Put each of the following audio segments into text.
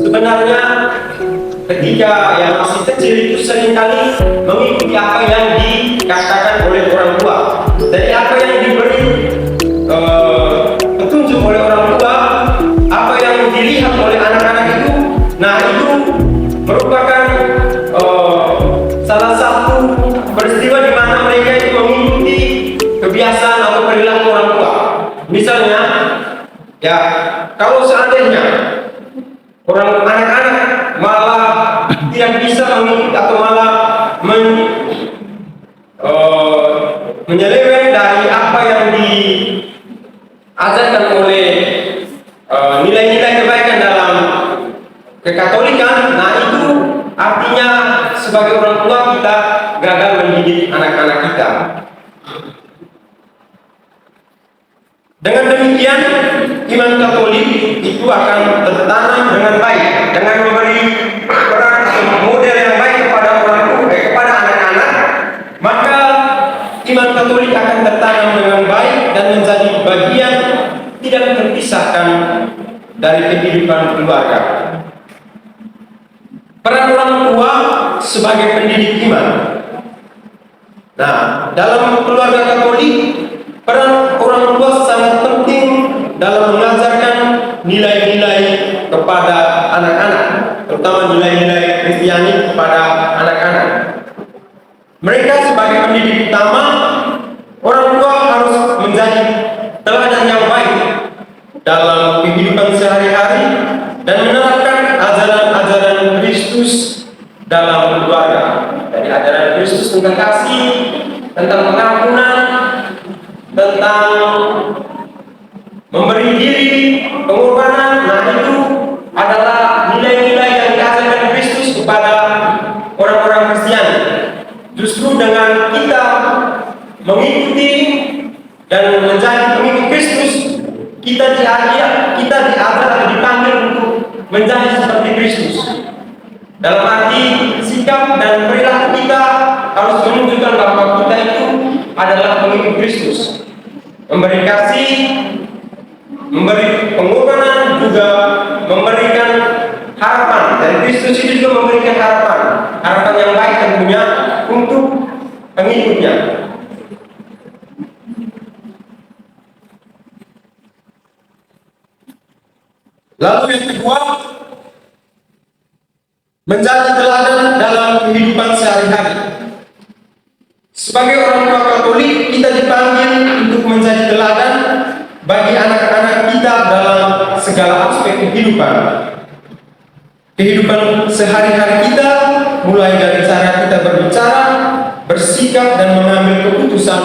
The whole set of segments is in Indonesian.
Sebenarnya ketika yang masih kecil itu seringkali mengikuti apa yang dikatakan oleh orang tua. Jadi apa yang diberi petunjuk oleh orang tua, apa yang dilihat oleh anak-anak itu, nah itu merupakan salah satu peristiwa di mana mereka itu mengikuti kebiasaan atau perilaku orang tua. Misalnya, ya kalau seandainya anak-anak malah tidak bisa mengikuti atau malah menyeleweng dari apa yang diajarkan oleh nilai-nilai kebaikan dalam kekatolikan, nah itu artinya sebagai orang tua kita gagal mendidik anak-anak kita. Dengan demikian, iman Katolik itu akan tertanam dengan baik dengan memberi peran atau model yang baik kepada kepada anak-anak, maka iman Katolik akan tertanam dengan baik dan menjadi bagian tidak terpisahkan dari kehidupan keluarga. Peran orang tua sebagai pendidik iman. Nah, dalam keluarga Katolik, peran orang tua sangat penting dalam mengajarkan nilai-nilai kepada anak-anak, terutama nilai-nilai Kristiani kepada anak-anak. Mereka sebagai pendidik utama, orang tua harus menjadi teladan yang baik dalam kehidupan sehari-hari dan menerapkan ajaran-ajaran Kristus dalam keluarga. Jadi ajaran Kristus tentang kasih, tentang pengampunan, tentang memberi diri, pengorbanan. Nah itu adalah nilai-nilai yang diajarkan Kristus kepada orang-orang Kristiani. Justru dengan kita mengikuti dan menjadi pengikut Kristus, kita diajar atau dipanggil untuk menjadi seperti Kristus. Dalam arti sikap dan perilaku kita harus menunjukkan bahwa kita itu adalah pengikut Kristus, memberi kasih, memberi pengorbanan, juga memberikan harapan. Dan Kristus itu juga memberikan harapan yang baik tentunya untuk pengikutnya. Lalu yang kedua, menjadi teladan dalam kehidupan sehari-hari. Sebagai orang tua Katolik, kita dipanggil untuk menjadi teladan bagi anak-anak kita dalam segala aspek kehidupan. Kehidupan sehari-hari kita, mulai dari cara kita berbicara, bersikap, dan mengambil keputusan,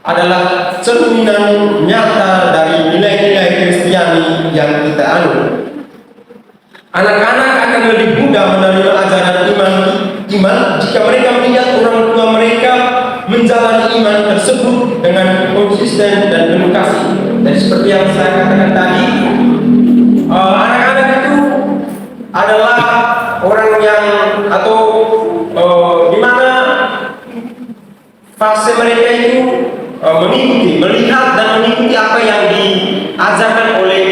adalah cerminan nyata dari nilai-nilai Kristiani yang kita anut. Anak-anak akan lebih mudah menerima ajaran iman jika mereka melihat orang tua mereka menjalani iman tersebut dengan konsisten dan penuh kasih. Dan seperti yang saya katakan tadi, anak-anak itu adalah orang yang atau di mana fase mereka itu melihat dan mengikuti apa yang diajarkan oleh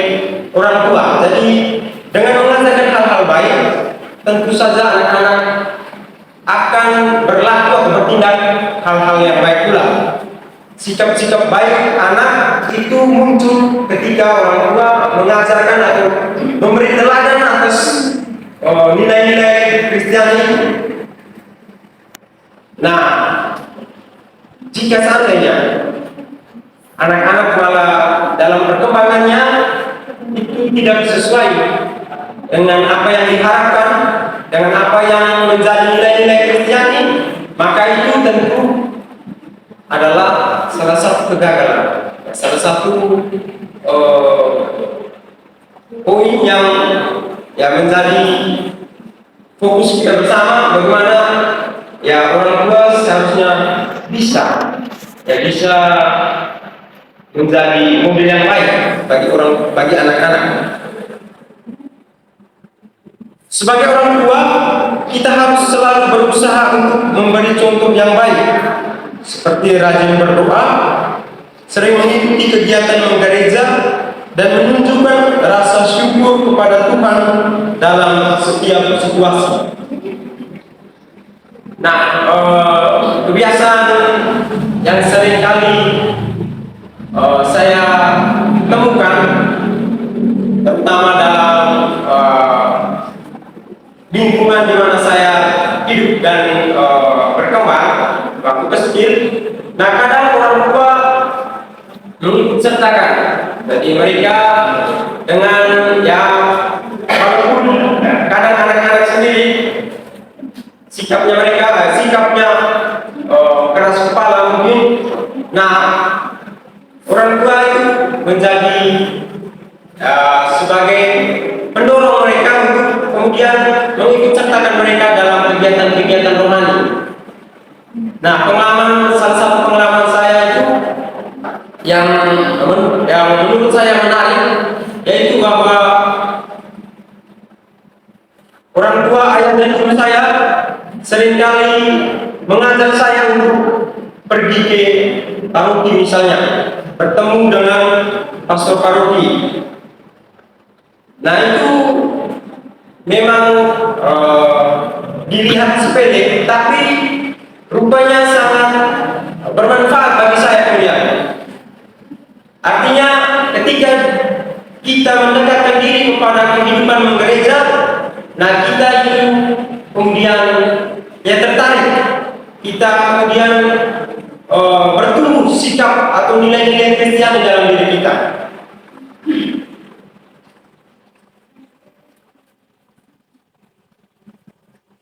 orang tua. Jadi dengan mengajarkan hal-hal baik, tentu saja anak-anak akan berlaku atau bertindak hal-hal yang baik pula. Sikap-sikap baik anak itu muncul ketika orang tua mengajarkan atau memberi teladan atas nilai-nilai Kristiani. Nah, jika seandainya anak-anak malah dalam perkembangannya itu tidak sesuai dengan apa yang diharapkan, dengan apa yang menjadi nilai-nilai Kristiani, maka itu tentu adalah salah satu kegagalan, salah satu poin yang menjadi fokus kita bersama, bagaimana ya orang tua seharusnya bisa menjadi model yang baik bagi anak-anak. Sebagai orang tua, kita harus selalu berusaha untuk memberi contoh yang baik, seperti rajin berdoa, sering mengikuti kegiatan menggereja, dan menunjukkan rasa syukur kepada Tuhan dalam setiap situasi. Nah, kebiasaan yang sering kali saya temukan, terutama dalam lingkungan di mana saya hidup dan berkembang waktu kecil. Nah, kadang orang tua mengikut sertakan, jadi mereka dengan walaupun kadang anak-anak sendiri sikapnya keras kepala mungkin. Nah, orang tua itu menjadi sebagai pendorong mereka untuk kemudian mengikut sertakan mereka dalam kegiatan-kegiatan rohani. Nah, salah satu pengalaman saya itu yang menurut saya menarik, yaitu bahwa orang tua, ayah dan ibu saya seringkali mengajar saya untuk pergi ke paroki, misalnya bertemu dengan pastor paroki. Nah, itu memang dilihat sepele, tapi rupanya sangat bermanfaat bagi saya kemudian. Artinya, ketika kita mendekatkan diri kepada kehidupan menggereja, nah kita itu kemudian tertarik, kita kemudian bertumbuh sikap atau nilai-nilai Kristiani dalam diri kita.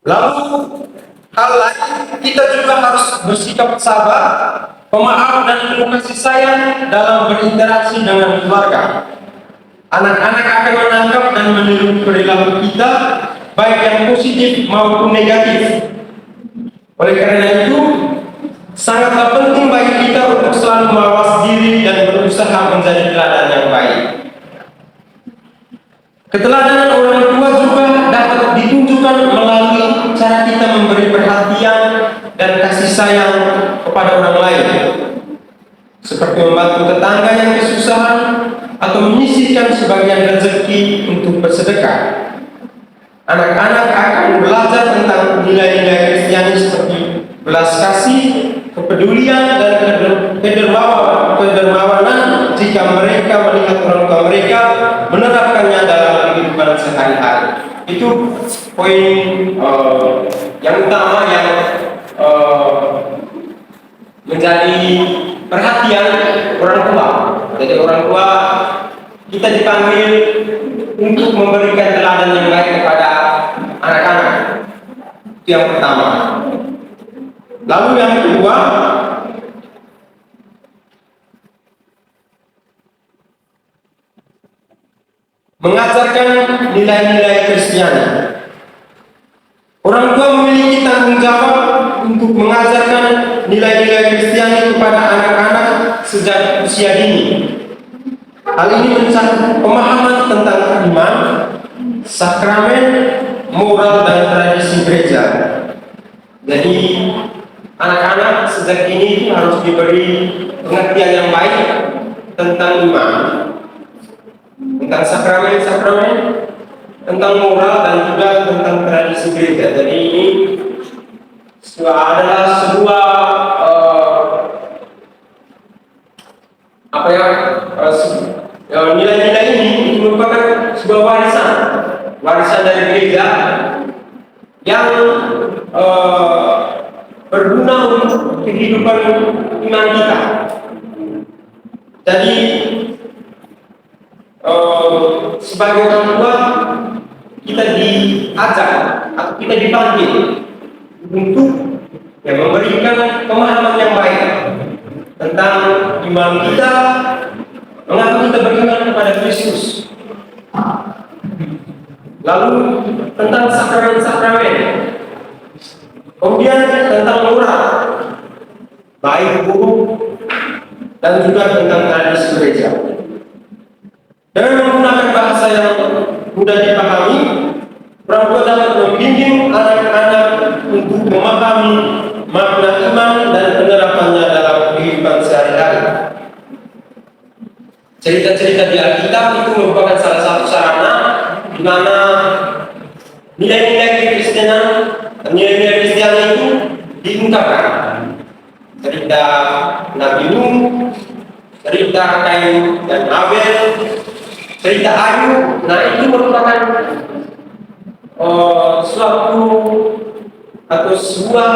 Lalu hal lain, kita juga harus bersikap sabar, pemaaf dan penuh kasih sayang dalam berinteraksi dengan keluarga. Anak-anak akan menangkap dan meniru perilaku kita, baik yang positif maupun negatif. Oleh karena itu, sangatlah penting bagi kita untuk selalu mawas diri dan berusaha menjadi teladan yang baik. Keteladanan orang tua juga dapat ditunjukkan melalui cara kita memberi perhatian dan kasih sayang kepada orang lain, seperti membantu tetangga yang kesusahan atau menyisihkan sebagian rezeki untuk bersedekah. Anak-anak akan belajar tentang nilai-nilai Kristiani seperti belas kasih, kepedulian, dan kedermawanan jika mereka melihat orang tua mereka menerapkannya dalam kehidupan sehari-hari. Itu poin yang utama yang menjadi perhatian orang tua. Jadi orang tua kita dipanggil untuk memberikan teladan yang baik kepada anak-anak. Itu yang pertama. Lalu yang kedua, mengajarkan nilai-nilai Kristiani. Orang tua memiliki tanggung jawab untuk mengajarkan nilai-nilai Kristiani kepada anak-anak sejak usia dini. Hal ini mencakup pemahaman tentang iman, sakramen, moral, dan tradisi gereja. Jadi, anak-anak sejak dini harus diberi pengertian yang baik tentang iman, tentang sakramen, tentang moral, dan juga tentang tradisi gereja. Jadi ini adalah sebuah nilai-nilai ini merupakan sebuah warisan dari gereja yang berguna untuk kehidupan iman kita. Jadi sebagai orang tua kita diajak atau kita dipanggil untuk memberikan pemahaman yang baik tentang iman kita, mengapa kita beriman kepada Kristus, lalu tentang sakramen, kemudian tentang moral, baik buruk, dan juga tentang tradisi gereja. Dengan menggunakan bahasa yang mudah dipahami, orang tua dapat membimbing anak-anak untuk memahami makna iman dan penerapannya dalam kehidupan sehari-hari. Cerita-cerita di Alkitab itu merupakan salah satu sarana di mana nilai-nilai Kristenan, nilai-nilai Kristiani itu diungkapkan. Cerita Nabi Nuh, cerita Kain dan Abel, cerita Ayub. Nah, itu merupakan suatu atau sebuah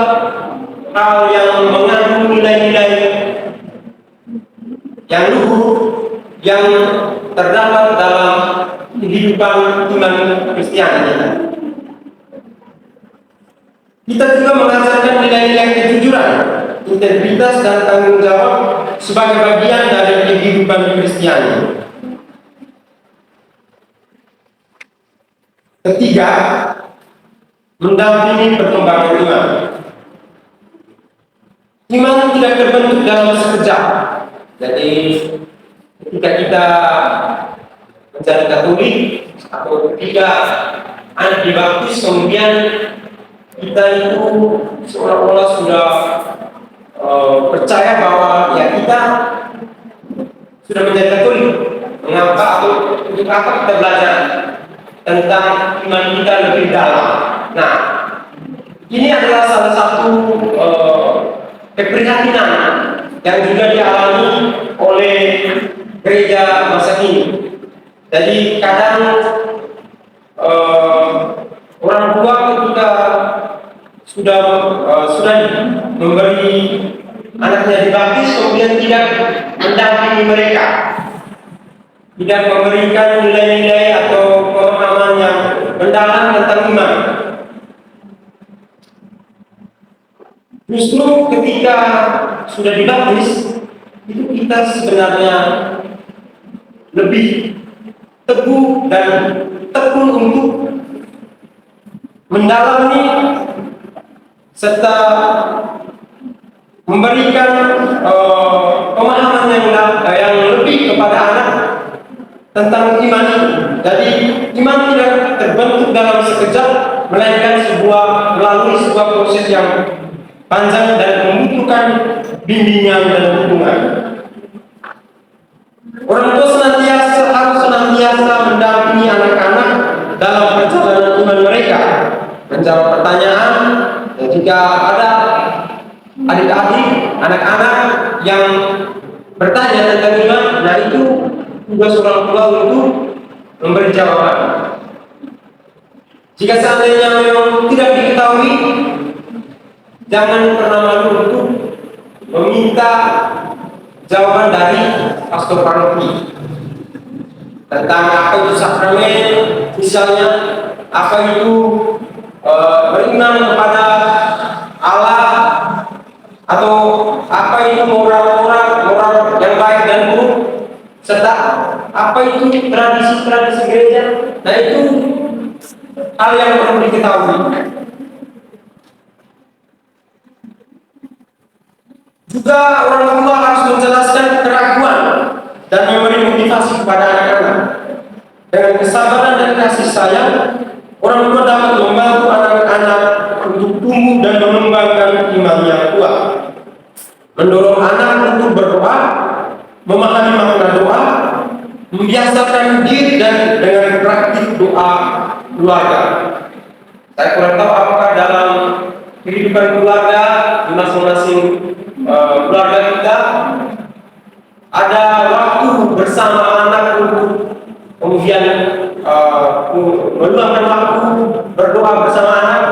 hal yang mengandung nilai-nilai yang luhur yang terdapat dalam kehidupan iman Kristiani. Kita juga mengajarkan nilai-nilai kejujuran, integritas dan tanggung jawab sebagai bagian dari kehidupan Kristiani. Ketiga, mendampingi perkembangan iman. Iman tidak terbentuk dalam sekejap. Jadi ketika kita menjadi Katolik atau ketika anak dibaptis, kemudian kita itu seolah-olah sudah percaya bahwa ya kita sudah menjadi Katolik. Mengapa atau untuk apa kita belajar tentang iman kita lebih dalam? Nah, ini adalah salah satu keprihatinan yang juga dialami oleh gereja masa kini. Jadi kadang orang tua ketika sudah memberi anaknya dibaptis, kemudian tidak mendampingi mereka, tidak memberikan nilai-nilai atau pemahaman yang mendalam tentang iman. Justru ketika sudah dibaptis, itu kita sebenarnya lebih teguh dan tekun untuk mendalami serta memberikan pemahaman yang lebih kepada anak tentang iman ini. Jadi iman tidak terbentuk dalam sekejap, melainkan melalui sebuah proses yang panjang dan membutuhkan bimbingan dan dukungan. Orang tua harus senantiasa mendampingi anak-anak dalam perjalanan iman mereka, menjawab pertanyaan, dan jika ada adik-adik, anak-anak yang bertanya tentang iman, nah itu tugas orang tua untuk memberi jawaban. Jika seandainya memang tidak diketahui, jangan pernah malu untuk meminta jawaban dari pastor paroki tentang apa itu sakramen, misalnya apa itu beriman kepada Allah, atau apa itu moral yang baik dan buruk, serta apa itu tradisi gereja. Nah, itu hal yang perlu diketahui. Juga orang tua harus menjelaskan keraguan dan memberi motivasi kepada anak-anak. Dengan kesabaran dan kasih sayang, orang tua dapat membantu anak-anak untuk tumbuh dan mengembangkan iman yang kuat. Mendorong anak untuk berdoa, memahami makna doa, membiasakan diri dan dengan praktik doa keluarga. Saya kurang tahu apakah dalam kehidupan keluarga di masing-masing keluarga kita ada waktu bersama anak untuk kemudian meluangkan waktu berdoa bersama anak.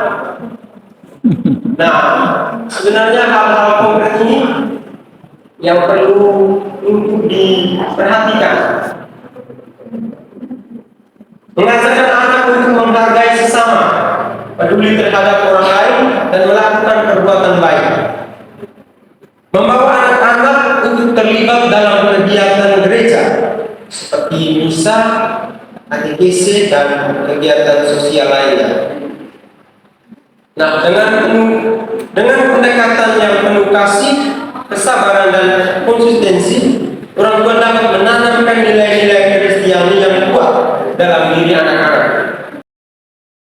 Nah, sebenarnya hal-hal konkret ini yang perlu untuk diperhatikan. Mengajarkan anak untuk menghargai sesama, peduli terhadap orang lain, dan melakukan perbuatan baik. Membawa anak-anak untuk terlibat dalam kegiatan gereja seperti misa, katekese, dan kegiatan sosial lainnya. Nah, dengan pendekatan yang penuh kasih, kesabaran, dan konsistensi, orang tua dapat menanamkan nilai-nilai Kristiani yang kuat dalam diri anak-anak.